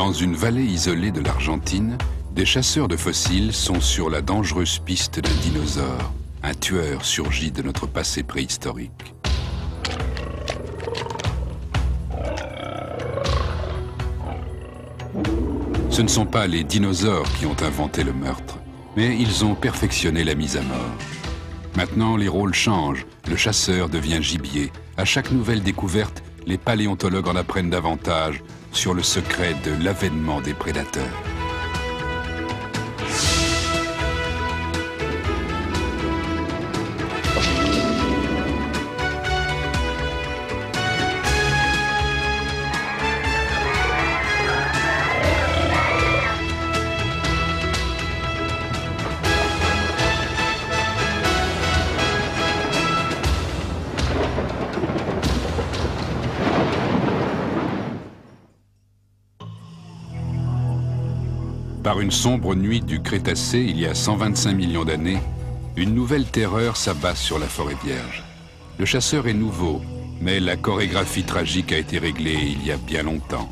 Dans une vallée isolée de l'Argentine, des chasseurs de fossiles sont sur la dangereuse piste d'un dinosaure, un tueur surgi de notre passé préhistorique. Ce ne sont pas les dinosaures qui ont inventé le meurtre, mais ils ont perfectionné la mise à mort. Maintenant, les rôles changent, le chasseur devient gibier. À chaque nouvelle découverte, les paléontologues en apprennent davantage sur le secret de l'avènement des prédateurs. Par une sombre nuit du Crétacé, il y a 125 millions d'années, une nouvelle terreur s'abat sur la forêt vierge. Le chasseur est nouveau, mais la chorégraphie tragique a été réglée il y a bien longtemps.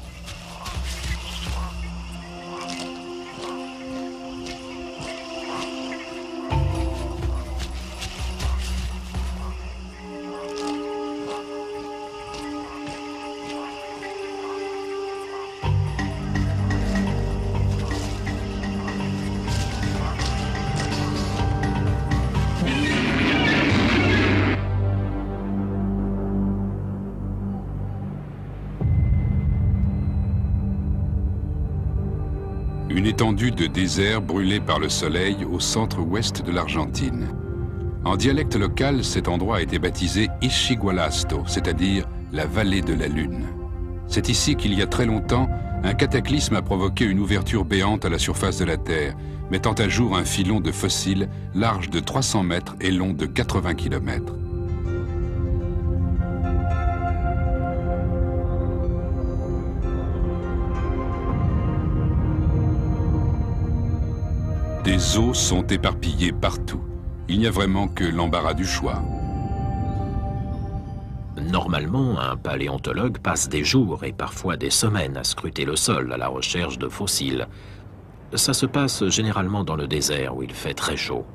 Une étendue de désert brûlée par le soleil au centre-ouest de l'Argentine. En dialecte local, cet endroit a été baptisé Ischigualasto, c'est-à-dire la vallée de la Lune. C'est ici qu'il y a très longtemps, un cataclysme a provoqué une ouverture béante à la surface de la Terre, mettant à jour un filon de fossiles large de 300 mètres et long de 80 km. Des os sont éparpillés partout. Il n'y a vraiment que l'embarras du choix. Normalement, un paléontologue passe des jours et parfois des semaines à scruter le sol à la recherche de fossiles. Ça se passe généralement dans le désert où il fait très chaud.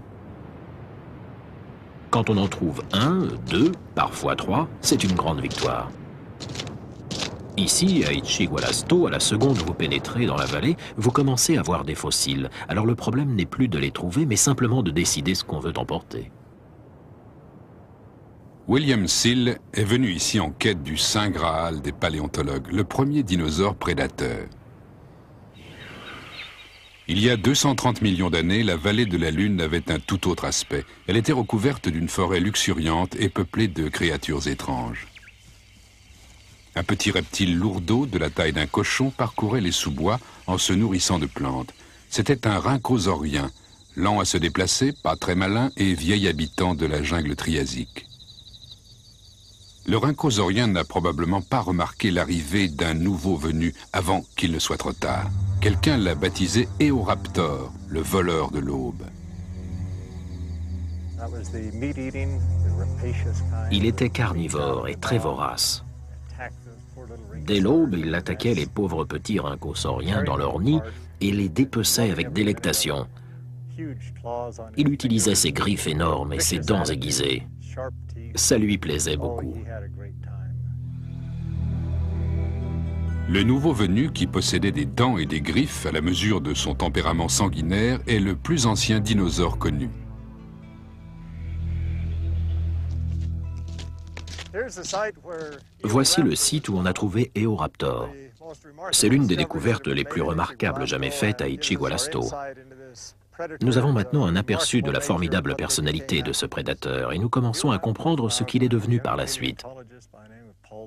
Quand on en trouve un, deux, parfois trois, c'est une grande victoire. Ici, à Ischigualasto, à la seconde où vous pénétrez dans la vallée, vous commencez à voir des fossiles. Alors le problème n'est plus de les trouver, mais simplement de décider ce qu'on veut emporter. William Sill est venu ici en quête du Saint Graal des paléontologues, le premier dinosaure prédateur. Il y a 230 millions d'années, la vallée de la Lune avait un tout autre aspect. Elle était recouverte d'une forêt luxuriante et peuplée de créatures étranges. Un petit reptile lourdeau de la taille d'un cochon parcourait les sous-bois en se nourrissant de plantes. C'était un rhynchosaurien, lent à se déplacer, pas très malin et vieil habitant de la jungle triasique. Le rhynchosaurien n'a probablement pas remarqué l'arrivée d'un nouveau venu avant qu'il ne soit trop tard. Quelqu'un l'a baptisé Eoraptor, le voleur de l'aube. Il était carnivore et très vorace. Dès l'aube, il attaquait les pauvres petits rhynchosauriens dans leur nid et les dépeçait avec délectation. Il utilisait ses griffes énormes et ses dents aiguisées. Ça lui plaisait beaucoup. Le nouveau venu, qui possédait des dents et des griffes à la mesure de son tempérament sanguinaire, est le plus ancien dinosaure connu. Voici le site où on a trouvé Eoraptor. C'est l'une des découvertes les plus remarquables jamais faites à Ischigualasto. Nous avons maintenant un aperçu de la formidable personnalité de ce prédateur et nous commençons à comprendre ce qu'il est devenu par la suite.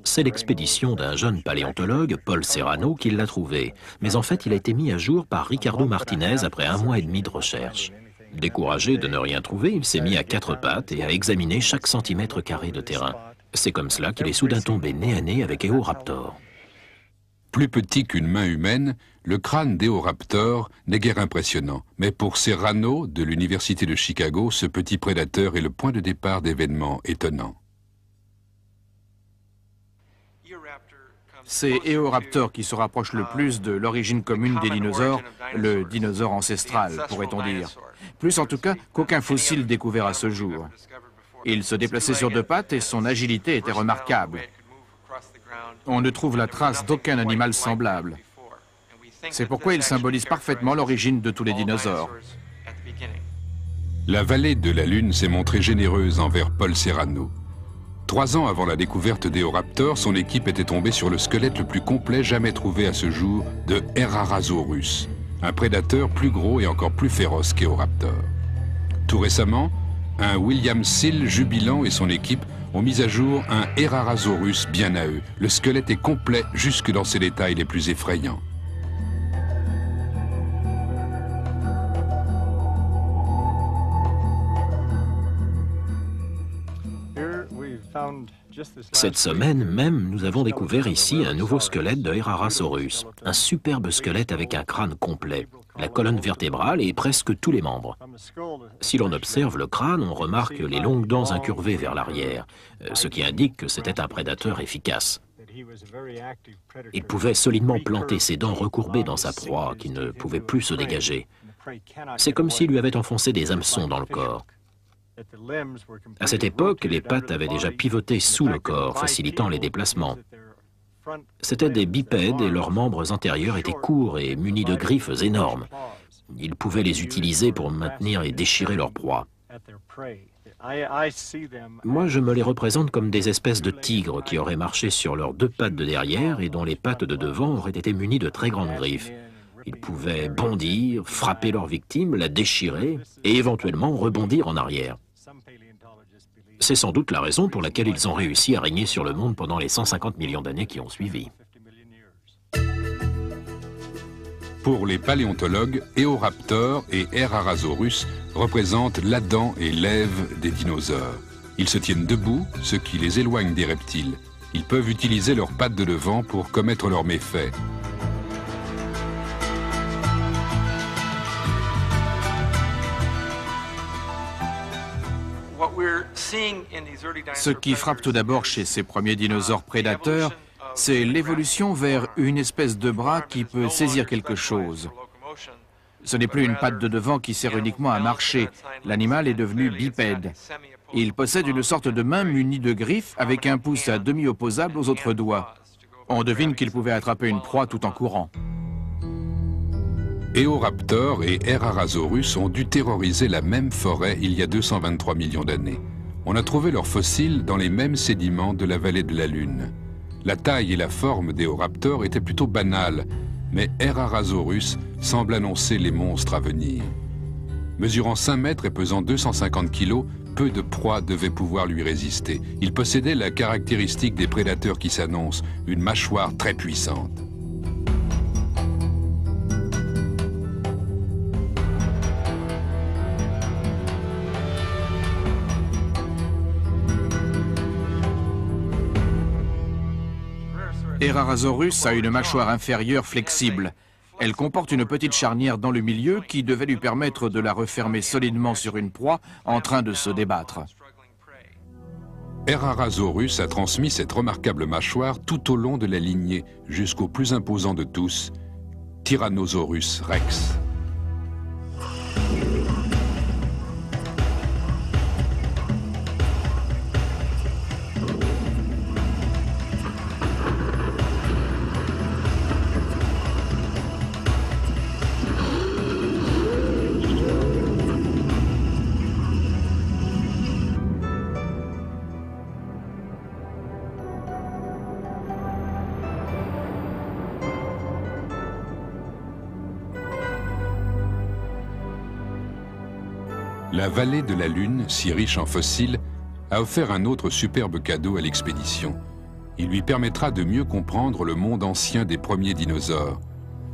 C'est l'expédition d'un jeune paléontologue, Paul Serrano, qui l'a trouvé. Mais en fait, il a été mis à jour par Ricardo Martinez après 1 mois et demi de recherche. Découragé de ne rien trouver, il s'est mis à 4 pattes et a examiné chaque centimètre carré de terrain. C'est comme cela qu'il est soudain tombé nez à nez avec Eoraptor. Plus petit qu'une main humaine, le crâne d'Eoraptor n'est guère impressionnant. Mais pour Serrano, de l'Université de Chicago, ce petit prédateur est le point de départ d'événements étonnants. C'est Eoraptor qui se rapproche le plus de l'origine commune des dinosaures, le dinosaure ancestral, pourrait-on dire. Plus en tout cas qu'aucun fossile découvert à ce jour. Il se déplaçait sur deux pattes et son agilité était remarquable. On ne trouve la trace d'aucun animal semblable. C'est pourquoi il symbolise parfaitement l'origine de tous les dinosaures. La vallée de la Lune s'est montrée généreuse envers Paul Serrano. 3 ans avant la découverte d'Eoraptor, son équipe était tombée sur le squelette le plus complet jamais trouvé à ce jour de Herrerasaurus, un prédateur plus gros et encore plus féroce qu'Eoraptor. Tout récemment, un William Sill jubilant et son équipe ont mis à jour un Herrerasaurus bien à eux. Le squelette est complet jusque dans ses détails les plus effrayants. Cette semaine même, nous avons découvert ici un nouveau squelette de Herrerasaurus, un superbe squelette avec un crâne complet, la colonne vertébrale et presque tous les membres. Si l'on observe le crâne, on remarque les longues dents incurvées vers l'arrière, ce qui indique que c'était un prédateur efficace. Il pouvait solidement planter ses dents recourbées dans sa proie, qui ne pouvait plus se dégager. C'est comme s'il lui avait enfoncé des hameçons dans le corps. À cette époque, les pattes avaient déjà pivoté sous le corps, facilitant les déplacements. C'étaient des bipèdes et leurs membres antérieurs étaient courts et munis de griffes énormes. Ils pouvaient les utiliser pour maintenir et déchirer leur proie. Moi, je me les représente comme des espèces de tigres qui auraient marché sur leurs deux pattes de derrière et dont les pattes de devant auraient été munies de très grandes griffes. Ils pouvaient bondir, frapper leur victime, la déchirer et éventuellement rebondir en arrière. C'est sans doute la raison pour laquelle ils ont réussi à régner sur le monde pendant les 150 millions d'années qui ont suivi. Pour les paléontologues, Eoraptor et Herrerasaurus représentent l'Adam et l'Ève des dinosaures. Ils se tiennent debout, ce qui les éloigne des reptiles. Ils peuvent utiliser leurs pattes de devant pour commettre leurs méfaits. Ce qui frappe tout d'abord chez ces premiers dinosaures prédateurs, c'est l'évolution vers une espèce de bras qui peut saisir quelque chose. Ce n'est plus une patte de devant qui sert uniquement à marcher. L'animal est devenu bipède. Il possède une sorte de main munie de griffes avec un pouce à demi opposable aux autres doigts. On devine qu'il pouvait attraper une proie tout en courant. Eoraptor et Herrerasaurus ont dû terroriser la même forêt il y a 223 millions d'années. On a trouvé leurs fossiles dans les mêmes sédiments de la vallée de la Lune. La taille et la forme d'Eoraptor étaient plutôt banales, mais Herrerasaurus semble annoncer les monstres à venir. Mesurant 5 mètres et pesant 250 kilos, peu de proies devaient pouvoir lui résister. Il possédait la caractéristique des prédateurs qui s'annoncent, une mâchoire très puissante. Herrerasaurus a une mâchoire inférieure flexible. Elle comporte une petite charnière dans le milieu qui devait lui permettre de la refermer solidement sur une proie en train de se débattre. Herrerasaurus a transmis cette remarquable mâchoire tout au long de la lignée, jusqu'au plus imposant de tous, Tyrannosaurus rex. La vallée de la Lune, si riche en fossiles, a offert un autre superbe cadeau à l'expédition. Il lui permettra de mieux comprendre le monde ancien des premiers dinosaures.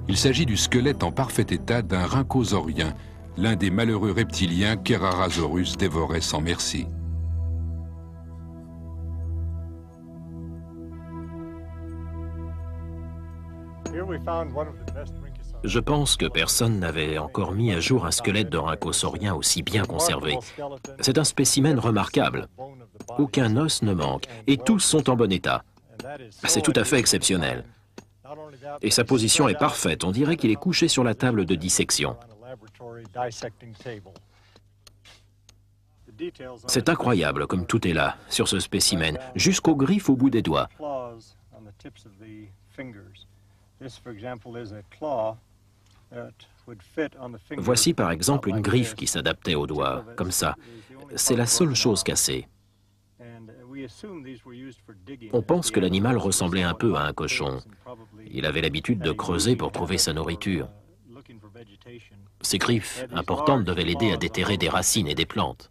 Il s'agit du squelette en parfait état d'un rhynchosaurien, l'un des malheureux reptiliens qu'Herrerasaurus dévorait sans merci. Je pense que personne n'avait encore mis à jour un squelette de rhynchosaurien aussi bien conservé. C'est un spécimen remarquable. Aucun os ne manque et tous sont en bon état. C'est tout à fait exceptionnel. Et sa position est parfaite. On dirait qu'il est couché sur la table de dissection. C'est incroyable comme tout est là, sur ce spécimen, jusqu'aux griffes au bout des doigts. Voici par exemple une griffe qui s'adaptait aux doigts, comme ça. C'est la seule chose cassée. On pense que l'animal ressemblait un peu à un cochon. Il avait l'habitude de creuser pour trouver sa nourriture. Ces griffes importantes devaient l'aider à déterrer des racines et des plantes.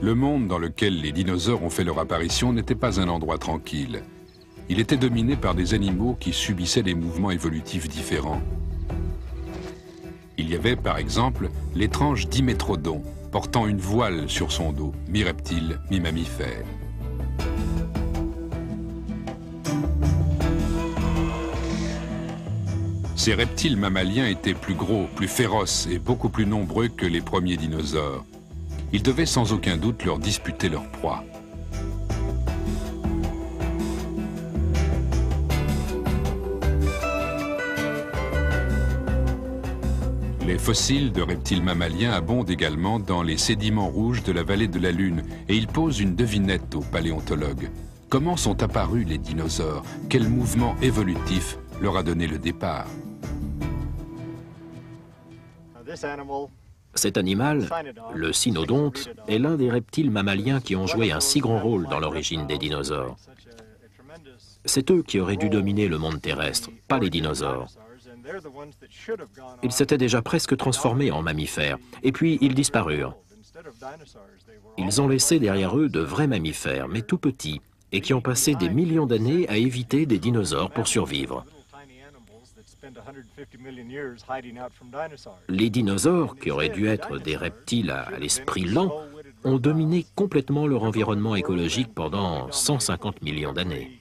Le monde dans lequel les dinosaures ont fait leur apparition n'était pas un endroit tranquille. Il était dominé par des animaux qui subissaient des mouvements évolutifs différents. Il y avait par exemple l'étrange Dimétrodon, portant une voile sur son dos, mi-reptile, mi-mammifère. Ces reptiles mammaliens étaient plus gros, plus féroces et beaucoup plus nombreux que les premiers dinosaures. Ils devaient sans aucun doute leur disputer leur proie. Les fossiles de reptiles mammaliens abondent également dans les sédiments rouges de la vallée de la Lune et ils posent une devinette aux paléontologues. Comment sont apparus les dinosaures? Quel mouvement évolutif leur a donné le départ? Cet animal, le cynodonte, est l'un des reptiles mammaliens qui ont joué un si grand rôle dans l'origine des dinosaures. C'est eux qui auraient dû dominer le monde terrestre, pas les dinosaures. Ils s'étaient déjà presque transformés en mammifères, et puis ils disparurent. Ils ont laissé derrière eux de vrais mammifères, mais tout petits, et qui ont passé des millions d'années à éviter des dinosaures pour survivre. Les dinosaures, qui auraient dû être des reptiles à l'esprit lent, ont dominé complètement leur environnement écologique pendant 150 millions d'années.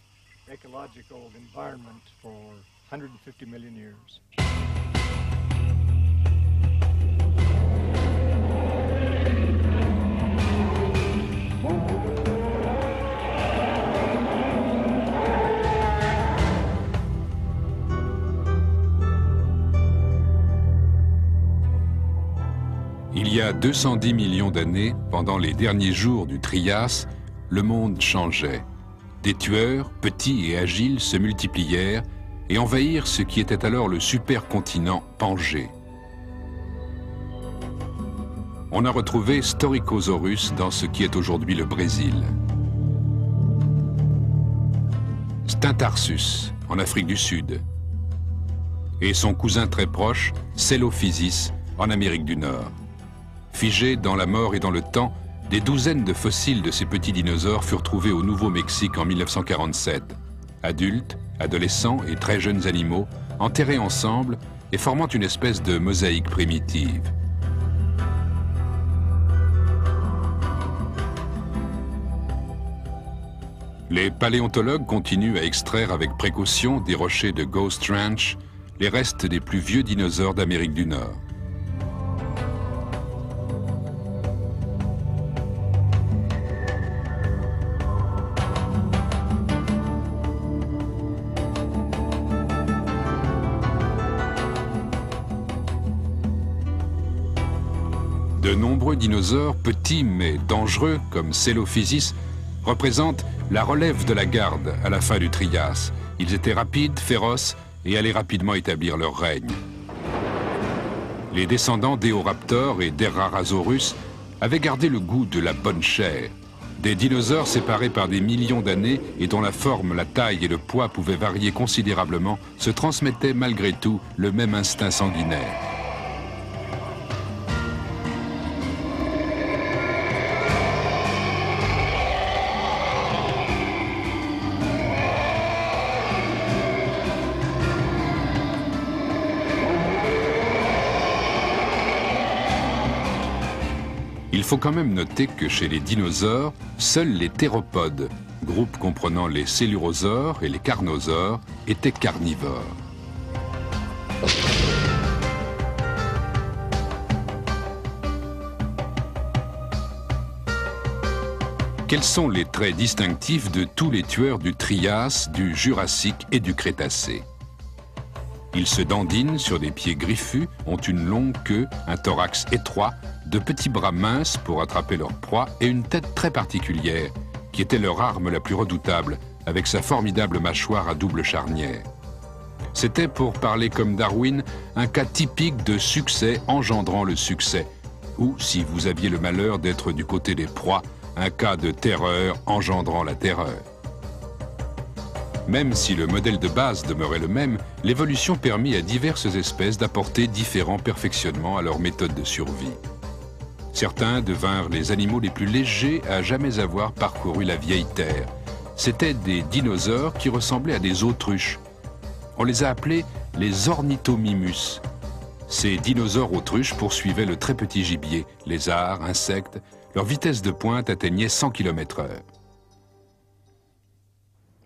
Il y a 210 millions d'années, pendant les derniers jours du Trias, le monde changeait. Des tueurs, petits et agiles, se multiplièrent et envahirent ce qui était alors le supercontinent Pangée. On a retrouvé Staurikosaurus dans ce qui est aujourd'hui le Brésil. Styntarsus, en Afrique du Sud. Et son cousin très proche, Celophysis, en Amérique du Nord. Figés dans la mort et dans le temps, des douzaines de fossiles de ces petits dinosaures furent trouvés au Nouveau-Mexique en 1947. Adultes, adolescents et très jeunes animaux, enterrés ensemble et formant une espèce de mosaïque primitive. Les paléontologues continuent à extraire avec précaution des rochers de Ghost Ranch les restes des plus vieux dinosaures d'Amérique du Nord. De nombreux dinosaures, petits mais dangereux, comme Celophysis, représentent la relève de la garde à la fin du Trias. Ils étaient rapides, féroces et allaient rapidement établir leur règne. Les descendants d'Eoraptor et d'Errarasaurus avaient gardé le goût de la bonne chair. Des dinosaures séparés par des millions d'années et dont la forme, la taille et le poids pouvaient varier considérablement se transmettaient malgré tout le même instinct sanguinaire. Il faut quand même noter que chez les dinosaures, seuls les théropodes, groupe comprenant les célurosaures et les carnosaures, étaient carnivores. Quels sont les traits distinctifs de tous les tueurs du Trias, du Jurassique et du Crétacé? Ils se dandinent sur des pieds griffus, ont une longue queue, un thorax étroit, de petits bras minces pour attraper leur proie et une tête très particulière, qui était leur arme la plus redoutable, avec sa formidable mâchoire à double charnière. C'était, pour parler comme Darwin, un cas typique de succès engendrant le succès, ou, si vous aviez le malheur d'être du côté des proies, un cas de terreur engendrant la terreur. Même si le modèle de base demeurait le même, l'évolution permit à diverses espèces d'apporter différents perfectionnements à leur méthode de survie. Certains devinrent les animaux les plus légers à jamais avoir parcouru la vieille terre. C'étaient des dinosaures qui ressemblaient à des autruches. On les a appelés les ornithomimus. Ces dinosaures autruches poursuivaient le très petit gibier, lézards, insectes. Leur vitesse de pointe atteignait 100 km/h.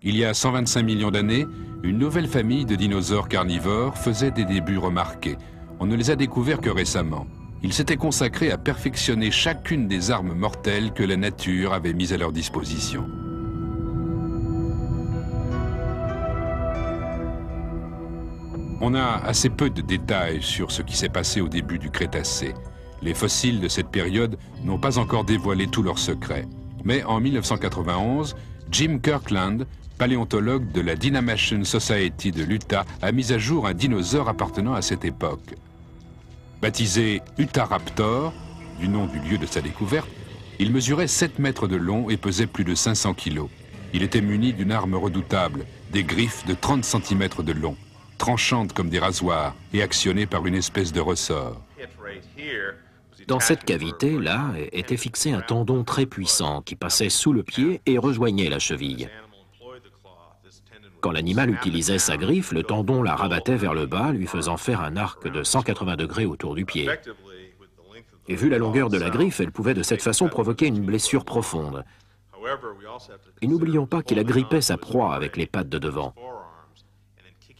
Il y a 125 millions d'années, une nouvelle famille de dinosaures carnivores faisait des débuts remarqués. On ne les a découverts que récemment. Ils s'étaient consacrés à perfectionner chacune des armes mortelles que la nature avait mises à leur disposition. On a assez peu de détails sur ce qui s'est passé au début du Crétacé. Les fossiles de cette période n'ont pas encore dévoilé tous leurs secrets. Mais en 1991, Jim Kirkland, paléontologue de la Dynamation Society de l'Utah, a mis à jour un dinosaure appartenant à cette époque. Baptisé Utahraptor, du nom du lieu de sa découverte, il mesurait 7 mètres de long et pesait plus de 500 kilos. Il était muni d'une arme redoutable, des griffes de 30 cm de long, tranchantes comme des rasoirs et actionnées par une espèce de ressort. Dans cette cavité-là était fixé un tendon très puissant qui passait sous le pied et rejoignait la cheville. Quand l'animal utilisait sa griffe, le tendon la rabattait vers le bas, lui faisant faire un arc de 180 degrés autour du pied. Et vu la longueur de la griffe, elle pouvait de cette façon provoquer une blessure profonde. Et n'oublions pas qu'il agrippait sa proie avec les pattes de devant.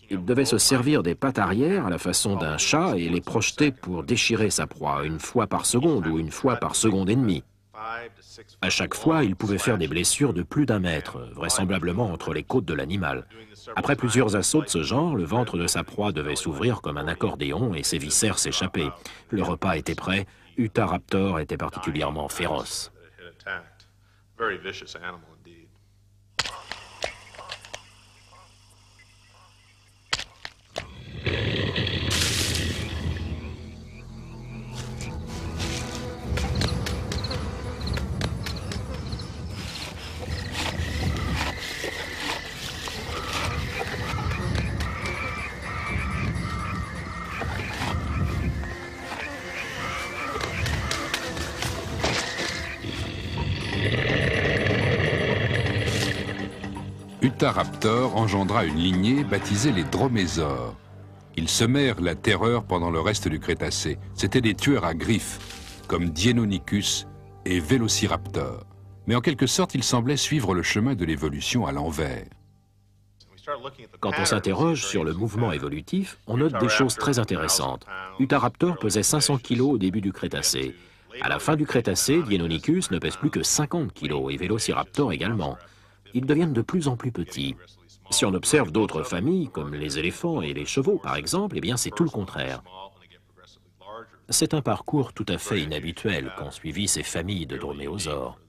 Il devait se servir des pattes arrière à la façon d'un chat et les projeter pour déchirer sa proie une fois par seconde ou une fois par seconde et demie. À chaque fois, il pouvait faire des blessures de plus d'1 mètre, vraisemblablement entre les côtes de l'animal. Après plusieurs assauts de ce genre, le ventre de sa proie devait s'ouvrir comme un accordéon et ses viscères s'échapper. Le repas était prêt, Utahraptor était particulièrement féroce. Utahraptor engendra une lignée baptisée les dromésaures. Ils semèrent la terreur pendant le reste du Crétacé. C'étaient des tueurs à griffes, comme Deinonychus et Velociraptor. Mais en quelque sorte, ils semblaient suivre le chemin de l'évolution à l'envers. Quand on s'interroge sur le mouvement évolutif, on note des choses très intéressantes. Utahraptor pesait 500 kg au début du Crétacé. À la fin du Crétacé, Deinonychus ne pèse plus que 50 kg et Velociraptor également. Ils deviennent de plus en plus petits. Si on observe d'autres familles, comme les éléphants et les chevaux par exemple, eh bien c'est tout le contraire. C'est un parcours tout à fait inhabituel qu'ont suivi ces familles de droméosaures.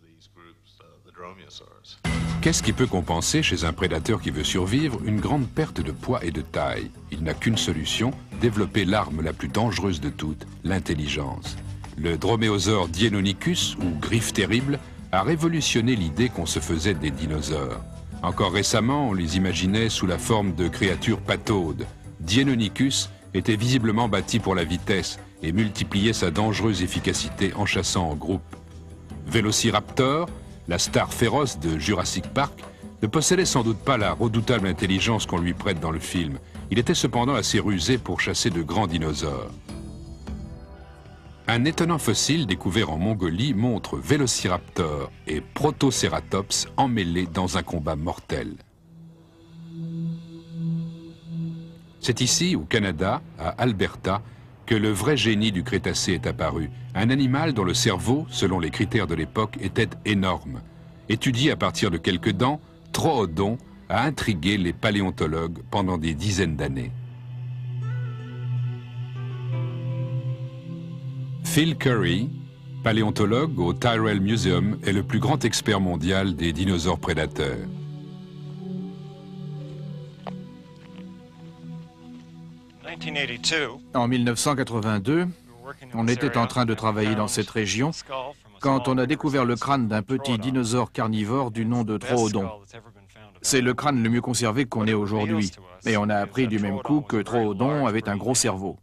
Qu'est-ce qui peut compenser chez un prédateur qui veut survivre une grande perte de poids et de taille? Il n'a qu'une solution, développer l'arme la plus dangereuse de toutes, l'intelligence. Le droméosaure Deinonychus, ou griffe terrible, a révolutionné l'idée qu'on se faisait des dinosaures. Encore récemment, on les imaginait sous la forme de créatures pataudes. Deinonychus était visiblement bâti pour la vitesse et multipliait sa dangereuse efficacité en chassant en groupe. Velociraptor, la star féroce de Jurassic Park, ne possédait sans doute pas la redoutable intelligence qu'on lui prête dans le film. Il était cependant assez rusé pour chasser de grands dinosaures. Un étonnant fossile découvert en Mongolie montre Velociraptor et Protoceratops emmêlés dans un combat mortel. C'est ici, au Canada, à Alberta, que le vrai génie du Crétacé est apparu. Un animal dont le cerveau, selon les critères de l'époque, était énorme. Étudié à partir de quelques dents, Troodon a intrigué les paléontologues pendant des dizaines d'années. Phil Currie, paléontologue au Tyrrell Museum, est le plus grand expert mondial des dinosaures prédateurs. En 1982, on était en train de travailler dans cette région quand on a découvert le crâne d'un petit dinosaure carnivore du nom de Troodon. C'est le crâne le mieux conservé qu'on ait aujourd'hui, et on a appris du même coup que Troodon avait un gros cerveau.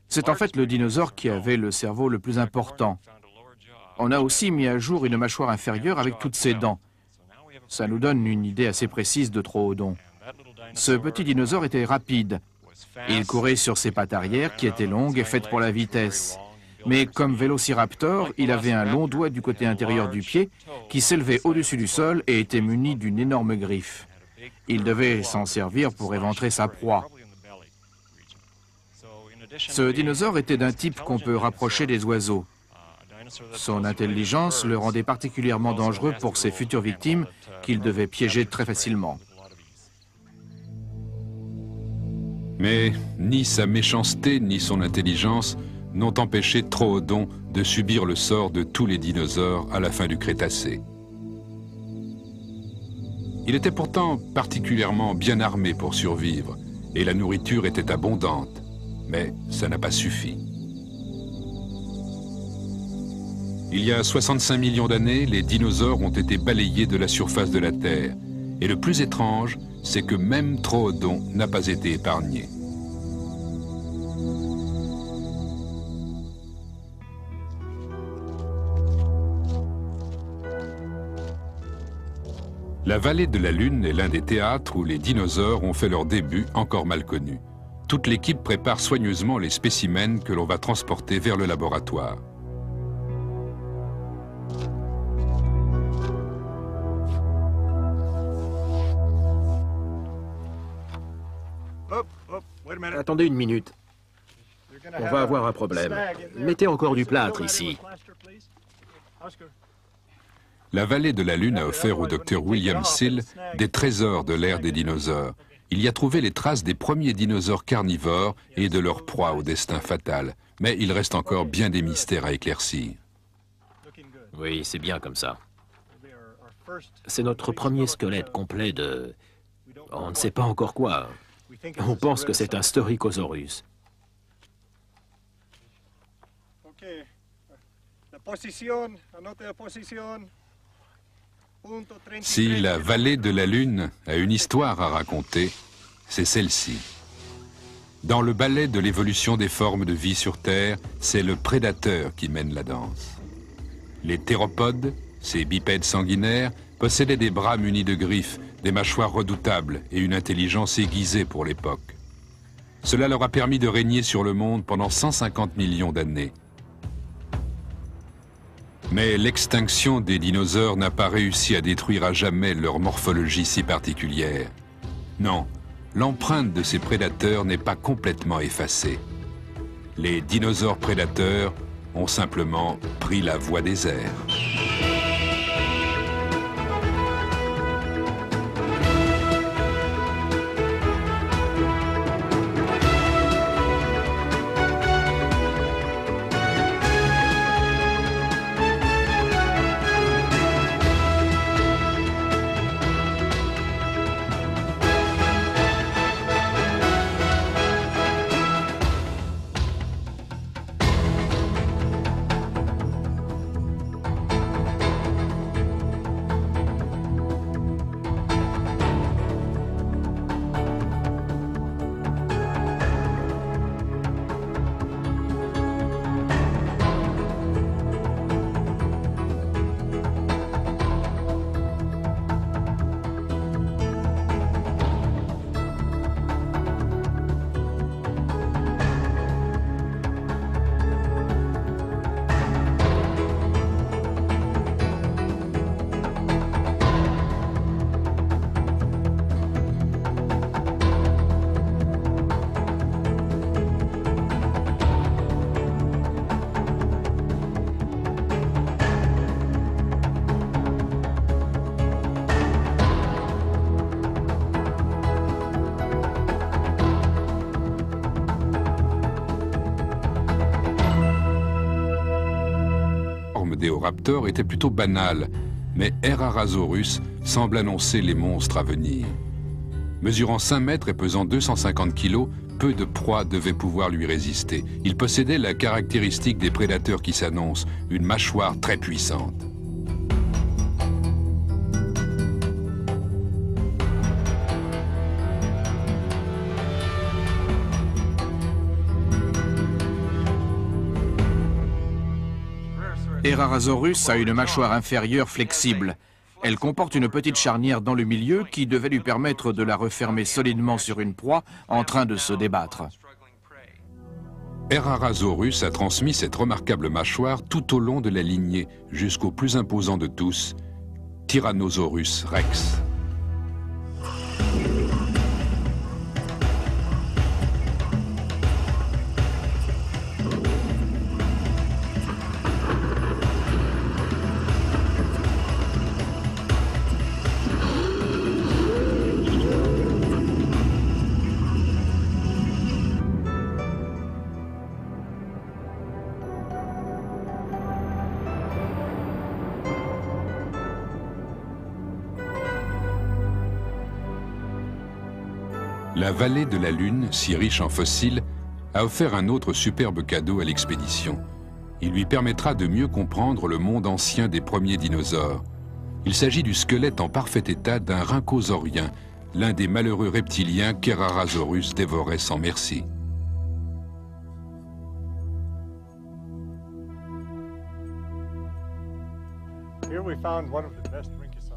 C'est en fait le dinosaure qui avait le cerveau le plus important. On a aussi mis à jour une mâchoire inférieure avec toutes ses dents. Ça nous donne une idée assez précise de Troodon. Ce petit dinosaure était rapide. Il courait sur ses pattes arrière qui étaient longues et faites pour la vitesse. Mais comme Vélociraptor, il avait un long doigt du côté intérieur du pied qui s'élevait au-dessus du sol et était muni d'une énorme griffe. Il devait s'en servir pour éventrer sa proie. Ce dinosaure était d'un type qu'on peut rapprocher des oiseaux. Son intelligence le rendait particulièrement dangereux pour ses futures victimes qu'il devait piéger très facilement. Mais ni sa méchanceté ni son intelligence n'ont empêché Troodon de subir le sort de tous les dinosaures à la fin du Crétacé. Il était pourtant particulièrement bien armé pour survivre, et la nourriture était abondante, mais ça n'a pas suffi. Il y a 65 millions d'années, les dinosaures ont été balayés de la surface de la Terre, et le plus étrange, c'est que même Troodon n'a pas été épargné. La vallée de la Lune est l'un des théâtres où les dinosaures ont fait leur début encore mal connus. Toute l'équipe prépare soigneusement les spécimens que l'on va transporter vers le laboratoire. Attendez une minute. On va avoir un problème. Mettez encore du plâtre ici. La vallée de la Lune a offert au docteur William Sill des trésors de l'ère des dinosaures. Il y a trouvé les traces des premiers dinosaures carnivores et de leur proie au destin fatal. Mais il reste encore bien des mystères à éclaircir. Oui, c'est bien comme ça. C'est notre premier squelette complet de... On ne sait pas encore quoi. On pense que c'est un Styracosaurus. Si la vallée de la Lune a une histoire à raconter, c'est celle-ci. Dans le ballet de l'évolution des formes de vie sur Terre, c'est le prédateur qui mène la danse. Les théropodes, ces bipèdes sanguinaires, possédaient des bras munis de griffes, des mâchoires redoutables et une intelligence aiguisée pour l'époque. Cela leur a permis de régner sur le monde pendant 150 millions d'années. Mais l'extinction des dinosaures n'a pas réussi à détruire à jamais leur morphologie si particulière. Non, l'empreinte de ces prédateurs n'est pas complètement effacée. Les dinosaures prédateurs ont simplement pris la voie des airs. Eoraptor était plutôt banal, mais Herrerasaurus semble annoncer les monstres à venir. Mesurant 5 mètres et pesant 250 kilos, peu de proies devaient pouvoir lui résister. Il possédait la caractéristique des prédateurs qui s'annoncent, une mâchoire très puissante. Herrerasaurus a une mâchoire inférieure flexible. Elle comporte une petite charnière dans le milieu qui devait lui permettre de la refermer solidement sur une proie en train de se débattre. Herrerasaurus a transmis cette remarquable mâchoire tout au long de la lignée, jusqu'au plus imposant de tous, Tyrannosaurus rex. La vallée de la Lune, si riche en fossiles, a offert un autre superbe cadeau à l'expédition. Il lui permettra de mieux comprendre le monde ancien des premiers dinosaures. Il s'agit du squelette en parfait état d'un rhynchosaurien, l'un des malheureux reptiliens qu'Herrerasaurus dévorait sans merci.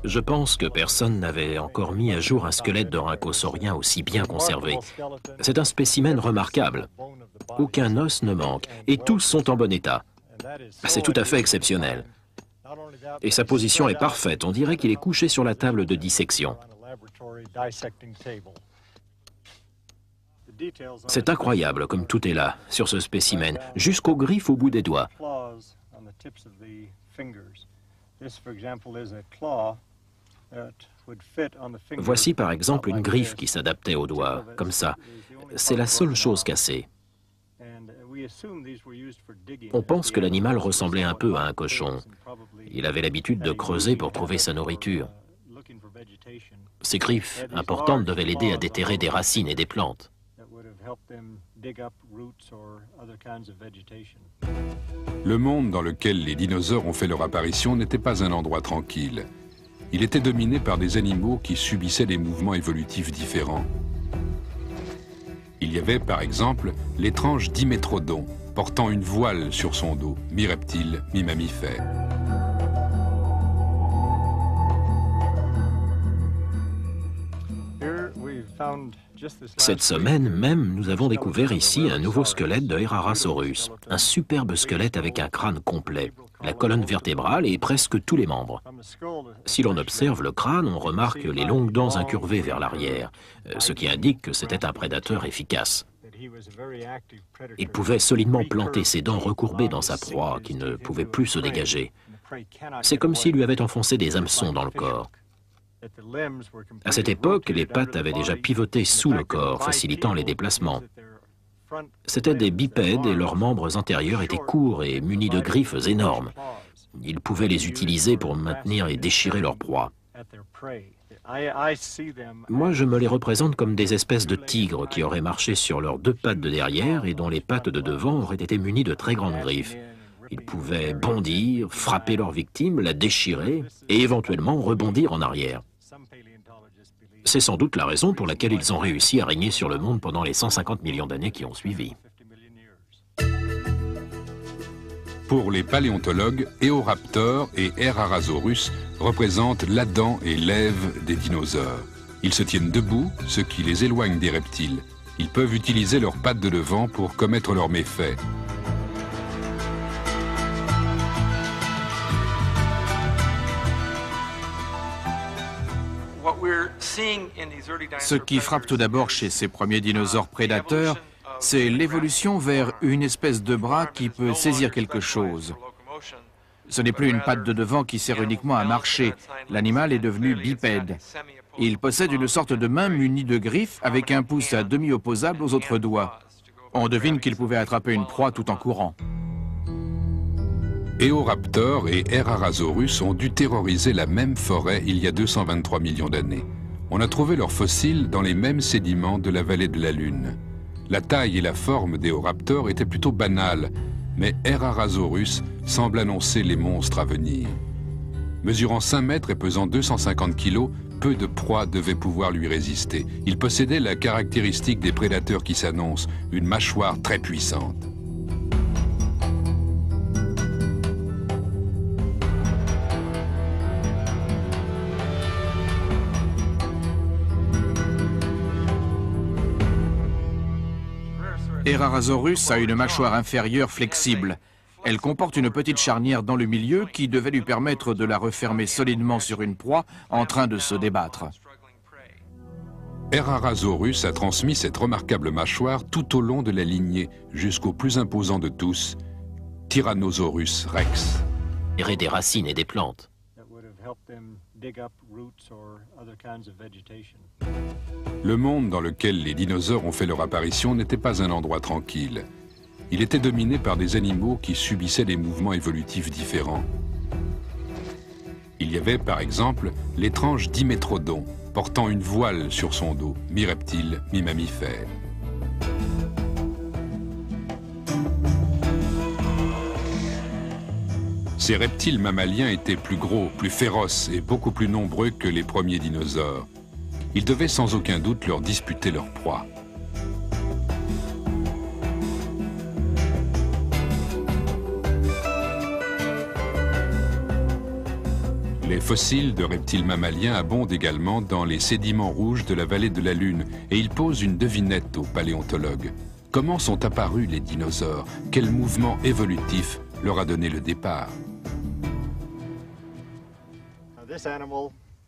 Je pense que personne n'avait encore mis à jour un squelette de rhynchosaurien aussi bien conservé. C'est un spécimen remarquable. Aucun os ne manque et tous sont en bon état. C'est tout à fait exceptionnel. Et sa position est parfaite. On dirait qu'il est couché sur la table de dissection. C'est incroyable comme tout est là, sur ce spécimen, jusqu'aux griffes au bout des doigts. Voici par exemple une griffe qui s'adaptait au doigt, comme ça. C'est la seule chose cassée. On pense que l'animal ressemblait un peu à un cochon. Il avait l'habitude de creuser pour trouver sa nourriture. Ces griffes importantes devaient l'aider à déterrer des racines et des plantes. Le monde dans lequel les dinosaures ont fait leur apparition n'était pas un endroit tranquille. Il était dominé par des animaux qui subissaient des mouvements évolutifs différents. Il y avait par exemple l'étrange Dimétrodon, portant une voile sur son dos, mi-reptile, mi-mammifère. Cette semaine même, nous avons découvert ici un nouveau squelette de Herrerasaurus, un superbe squelette avec un crâne complet, la colonne vertébrale et presque tous les membres. Si l'on observe le crâne, on remarque les longues dents incurvées vers l'arrière, ce qui indique que c'était un prédateur efficace. Il pouvait solidement planter ses dents recourbées dans sa proie, qui ne pouvait plus se dégager. C'est comme s'il lui avait enfoncé des hameçons dans le corps. À cette époque, les pattes avaient déjà pivoté sous le corps, facilitant les déplacements. C'étaient des bipèdes et leurs membres antérieurs étaient courts et munis de griffes énormes. Ils pouvaient les utiliser pour maintenir et déchirer leur proie. Moi, je me les représente comme des espèces de tigres qui auraient marché sur leurs deux pattes de derrière et dont les pattes de devant auraient été munies de très grandes griffes. Ils pouvaient bondir, frapper leur victime, la déchirer et éventuellement rebondir en arrière. C'est sans doute la raison pour laquelle ils ont réussi à régner sur le monde pendant les 150 millions d'années qui ont suivi. Pour les paléontologues, Eoraptor et Herrerasaurus représentent l'Adam et l'Ève des dinosaures. Ils se tiennent debout, ce qui les éloigne des reptiles. Ils peuvent utiliser leurs pattes de devant pour commettre leurs méfaits. Ce qui frappe tout d'abord chez ces premiers dinosaures prédateurs, c'est l'évolution vers une espèce de bras qui peut saisir quelque chose. Ce n'est plus une patte de devant qui sert uniquement à marcher. L'animal est devenu bipède. Il possède une sorte de main munie de griffes avec un pouce à demi opposable aux autres doigts. On devine qu'il pouvait attraper une proie tout en courant. Eoraptor et Herrerasaurus ont dû terroriser la même forêt il y a 223 millions d'années. On a trouvé leurs fossiles dans les mêmes sédiments de la vallée de la Lune. La taille et la forme d'Eoraptor étaient plutôt banales, mais Herrerasaurus semble annoncer les monstres à venir. Mesurant 5 mètres et pesant 250 kilos, peu de proies devaient pouvoir lui résister. Il possédait la caractéristique des prédateurs qui s'annoncent, une mâchoire très puissante. Herrerasaurus a une mâchoire inférieure flexible. Elle comporte une petite charnière dans le milieu qui devait lui permettre de la refermer solidement sur une proie en train de se débattre. Herrerasaurus a transmis cette remarquable mâchoire tout au long de la lignée, jusqu'au plus imposant de tous, Tyrannosaurus rex. Tirer des racines et des plantes. Le monde dans lequel les dinosaures ont fait leur apparition n'était pas un endroit tranquille. Il était dominé par des animaux qui subissaient des mouvements évolutifs différents. Il y avait par exemple l'étrange Dimétrodon, portant une voile sur son dos, mi-reptile, mi-mammifère. Ces reptiles mammaliens étaient plus gros, plus féroces et beaucoup plus nombreux que les premiers dinosaures. Ils devaient sans aucun doute leur disputer leur proie. Les fossiles de reptiles mammaliens abondent également dans les sédiments rouges de la vallée de la Lune et ils posent une devinette aux paléontologues. Comment sont apparus les dinosaures? Quel mouvement évolutif leur a donné le départ?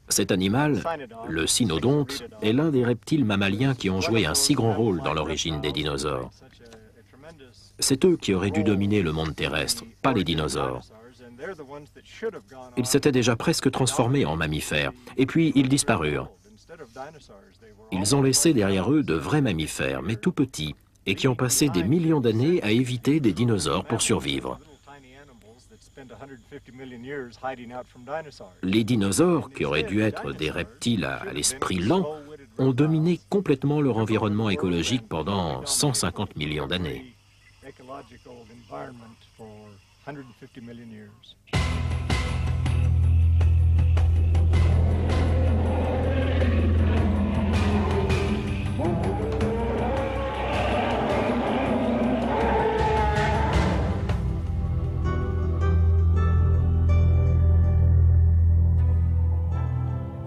Cet animal, le cynodonte, est l'un des reptiles mammaliens qui ont joué un si grand rôle dans l'origine des dinosaures. C'est eux qui auraient dû dominer le monde terrestre, pas les dinosaures. Ils s'étaient déjà presque transformés en mammifères, et puis ils disparurent. Ils ont laissé derrière eux de vrais mammifères, mais tout petits, et qui ont passé des millions d'années à éviter des dinosaures pour survivre. Les dinosaures, qui auraient dû être des reptiles à l'esprit lent, ont dominé complètement leur environnement écologique pendant 150 millions d'années.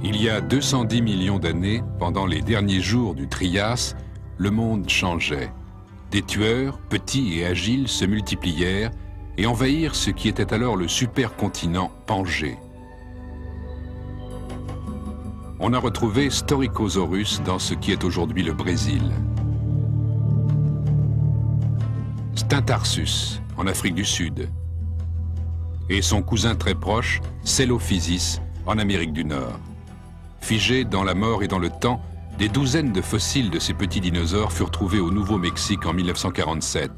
Il y a 210 millions d'années, pendant les derniers jours du Trias, le monde changeait. Des tueurs, petits et agiles, se multiplièrent et envahirent ce qui était alors le supercontinent Pangée. On a retrouvé Staurikosaurus dans ce qui est aujourd'hui le Brésil. Styntarsus, en Afrique du Sud. Et son cousin très proche, Celophysis, en Amérique du Nord. Figés dans la mort et dans le temps, des douzaines de fossiles de ces petits dinosaures furent trouvés au Nouveau-Mexique en 1947.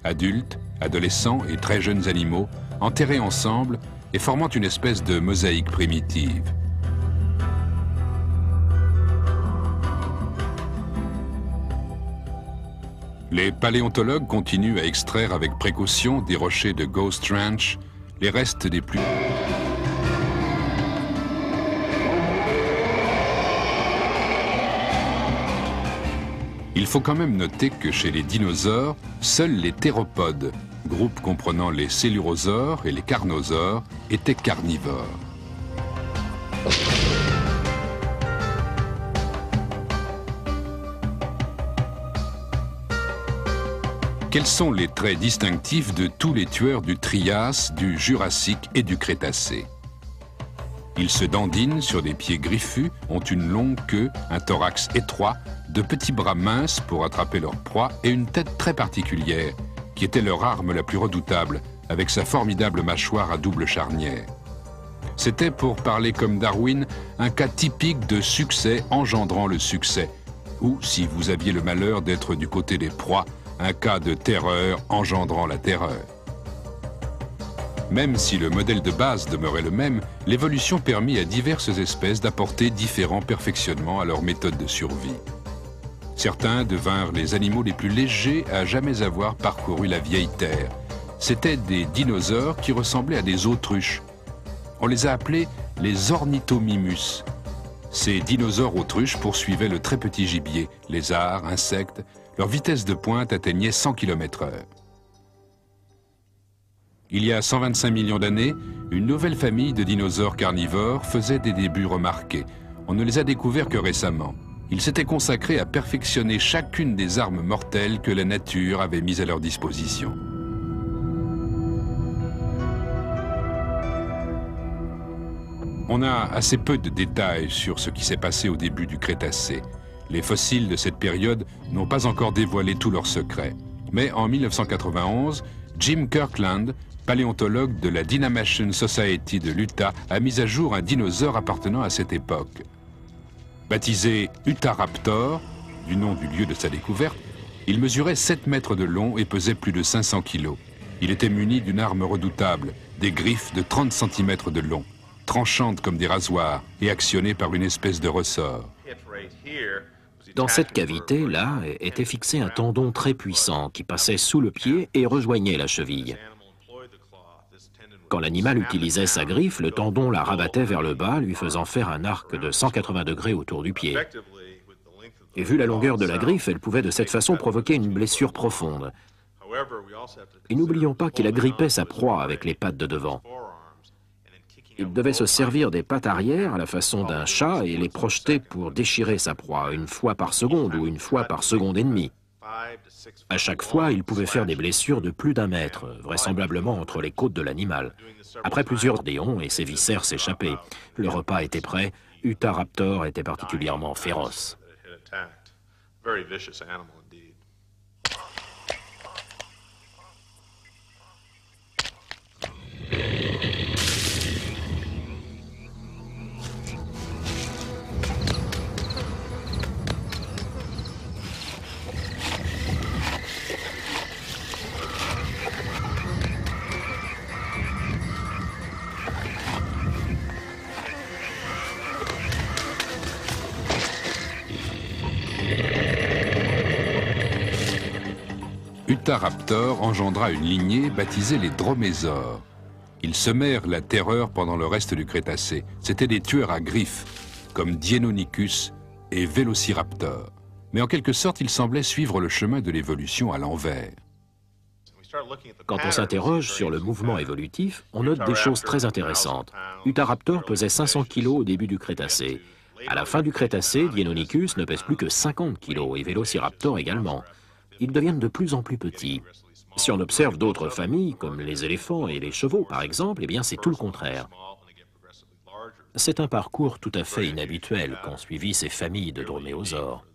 Adultes, adolescents et très jeunes animaux, enterrés ensemble et formant une espèce de mosaïque primitive. Les paléontologues continuent à extraire avec précaution des rochers de Ghost Ranch les restes des plus... Il faut quand même noter que chez les dinosaures, seuls les théropodes, groupe comprenant les célurosaures et les carnosaures, étaient carnivores. Quels sont les traits distinctifs de tous les tueurs du Trias, du Jurassique et du Crétacé? Ils se dandinent sur des pieds griffus, ont une longue queue, un thorax étroit, de petits bras minces pour attraper leur proie et une tête très particulière, qui était leur arme la plus redoutable, avec sa formidable mâchoire à double charnière. C'était, pour parler comme Darwin, un cas typique de succès engendrant le succès, ou, si vous aviez le malheur d'être du côté des proies, un cas de terreur engendrant la terreur. Même si le modèle de base demeurait le même, l'évolution permit à diverses espèces d'apporter différents perfectionnements à leur méthode de survie. Certains devinrent les animaux les plus légers à jamais avoir parcouru la vieille terre. C'étaient des dinosaures qui ressemblaient à des autruches. On les a appelés les ornithomimus. Ces dinosaures autruches poursuivaient le très petit gibier, lézards, insectes. Leur vitesse de pointe atteignait 100 km/h. Il y a 125 millions d'années, une nouvelle famille de dinosaures carnivores faisait des débuts remarqués. On ne les a découverts que récemment. Ils s'étaient consacrés à perfectionner chacune des armes mortelles que la nature avait mises à leur disposition. On a assez peu de détails sur ce qui s'est passé au début du Crétacé. Les fossiles de cette période n'ont pas encore dévoilé tous leurs secrets. Mais en 1991, Jim Kirkland, paléontologue de la Dynamation Society de l'Utah, a mis à jour un dinosaure appartenant à cette époque. Baptisé Utahraptor, du nom du lieu de sa découverte, il mesurait 7 mètres de long et pesait plus de 500 kilos. Il était muni d'une arme redoutable, des griffes de 30 cm de long, tranchantes comme des rasoirs et actionnées par une espèce de ressort. Dans cette cavité-là était fixé un tendon très puissant qui passait sous le pied et rejoignait la cheville. Quand l'animal utilisait sa griffe, le tendon la rabattait vers le bas, lui faisant faire un arc de 180 degrés autour du pied. Et vu la longueur de la griffe, elle pouvait de cette façon provoquer une blessure profonde. Et n'oublions pas qu'il agrippait sa proie avec les pattes de devant. Il devait se servir des pattes arrière à la façon d'un chat et les projeter pour déchirer sa proie une fois par seconde ou une fois par seconde et demie. À chaque fois, il pouvait faire des blessures de plus d'1 mètre, vraisemblablement entre les côtes de l'animal. Après plusieurs déons et ses viscères s'échappaient. Le repas était prêt. Utahraptor était particulièrement féroce. Utahraptor engendra une lignée baptisée les dromésaures. Ils semèrent la terreur pendant le reste du Crétacé. C'étaient des tueurs à griffes, comme Deinonychus et Velociraptor. Mais en quelque sorte, ils semblaient suivre le chemin de l'évolution à l'envers. Quand on s'interroge sur le mouvement évolutif, on note des choses très intéressantes. Utahraptor pesait 500 kg au début du Crétacé. À la fin du Crétacé, Deinonychus ne pèse plus que 50 kg et Velociraptor également. Ils deviennent de plus en plus petits. Si on observe d'autres familles, comme les éléphants et les chevaux par exemple, eh bien c'est tout le contraire. C'est un parcours tout à fait inhabituel qu'ont suivi ces familles de droméosaures.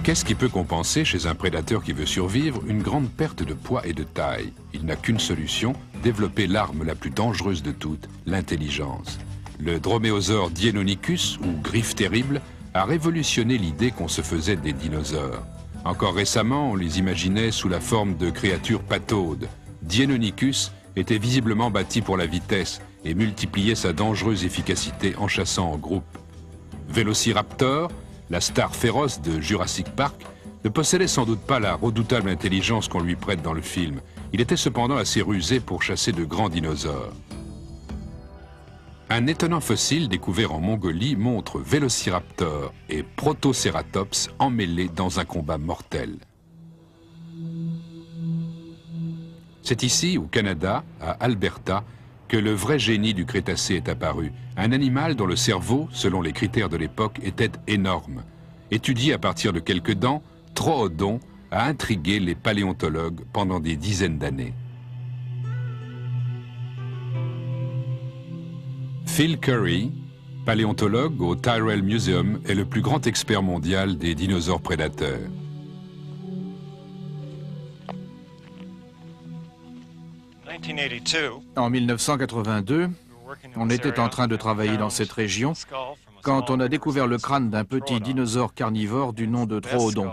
Qu'est-ce qui peut compenser chez un prédateur qui veut survivre une grande perte de poids et de taille? Il n'a qu'une solution, développer l'arme la plus dangereuse de toutes, l'intelligence. Le droméosaure Deinonychus, ou griffe terrible, a révolutionné l'idée qu'on se faisait des dinosaures. Encore récemment, on les imaginait sous la forme de créatures pataudes. Deinonychus était visiblement bâti pour la vitesse et multipliait sa dangereuse efficacité en chassant en groupe. Velociraptor, la star féroce de Jurassic Park, ne possédait sans doute pas la redoutable intelligence qu'on lui prête dans le film. Il était cependant assez rusé pour chasser de grands dinosaures. Un étonnant fossile découvert en Mongolie montre Velociraptor et Protoceratops emmêlés dans un combat mortel. C'est ici, au Canada, à Alberta, que le vrai génie du Crétacé est apparu. Un animal dont le cerveau, selon les critères de l'époque, était énorme. Étudié à partir de quelques dents, Troodon a intrigué les paléontologues pendant des dizaines d'années. Phil Currie, paléontologue au Tyrrell Museum, est le plus grand expert mondial des dinosaures prédateurs. En 1982, on était en train de travailler dans cette région quand on a découvert le crâne d'un petit dinosaure carnivore du nom de Troodon.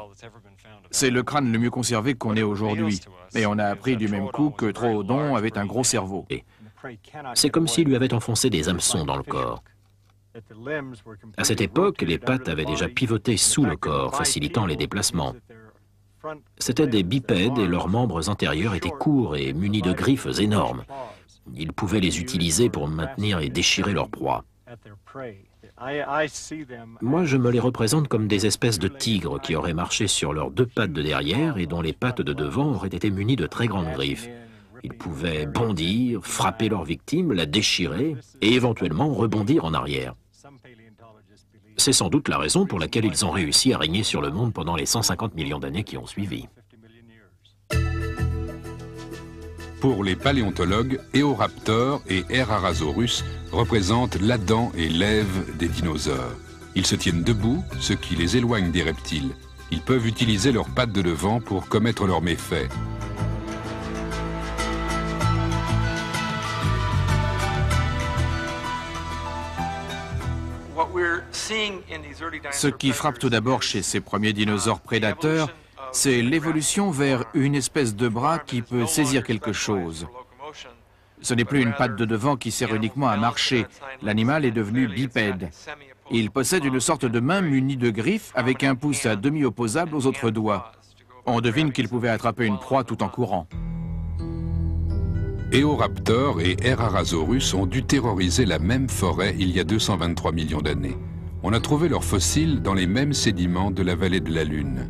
C'est le crâne le mieux conservé qu'on ait aujourd'hui. Et on a appris du même coup que Troodon avait un gros cerveau. C'est comme s'il lui avait enfoncé des hameçons dans le corps. À cette époque, les pattes avaient déjà pivoté sous le corps, facilitant les déplacements. C'étaient des bipèdes et leurs membres antérieurs étaient courts et munis de griffes énormes. Ils pouvaient les utiliser pour maintenir et déchirer leur proie. Moi, je me les représente comme des espèces de tigres qui auraient marché sur leurs deux pattes de derrière et dont les pattes de devant auraient été munies de très grandes griffes. Ils pouvaient bondir, frapper leur victime, la déchirer et éventuellement rebondir en arrière. C'est sans doute la raison pour laquelle ils ont réussi à régner sur le monde pendant les 150 millions d'années qui ont suivi. Pour les paléontologues, Eoraptor et Herrerasaurus représentent la dent et l'ève des dinosaures. Ils se tiennent debout, ce qui les éloigne des reptiles. Ils peuvent utiliser leurs pattes de devant pour commettre leurs méfaits. Ce qui frappe tout d'abord chez ces premiers dinosaures prédateurs, c'est l'évolution vers une espèce de bras qui peut saisir quelque chose. Ce n'est plus une patte de devant qui sert uniquement à marcher. L'animal est devenu bipède. Il possède une sorte de main munie de griffes avec un pouce à demi opposable aux autres doigts. On devine qu'il pouvait attraper une proie tout en courant. Eoraptor et Herrerasaurus ont dû terroriser la même forêt il y a 223 millions d'années. On a trouvé leurs fossiles dans les mêmes sédiments de la vallée de la Lune.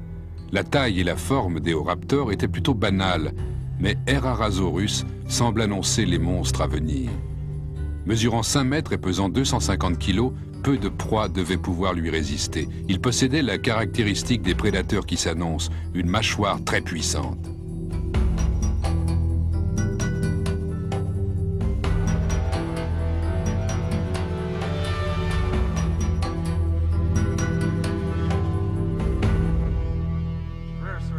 La taille et la forme d'Eoraptor étaient plutôt banales, mais Herrerasaurus semble annoncer les monstres à venir. Mesurant 5 mètres et pesant 250 kilos, peu de proies devaient pouvoir lui résister. Il possédait la caractéristique des prédateurs qui s'annoncent, une mâchoire très puissante.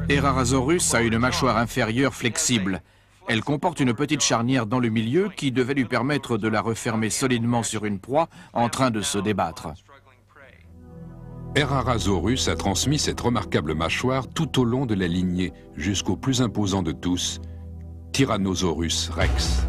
Herrerasaurus a une mâchoire inférieure flexible. Elle comporte une petite charnière dans le milieu qui devait lui permettre de la refermer solidement sur une proie en train de se débattre. Herrerasaurus a transmis cette remarquable mâchoire tout au long de la lignée, jusqu'au plus imposant de tous, Tyrannosaurus rex.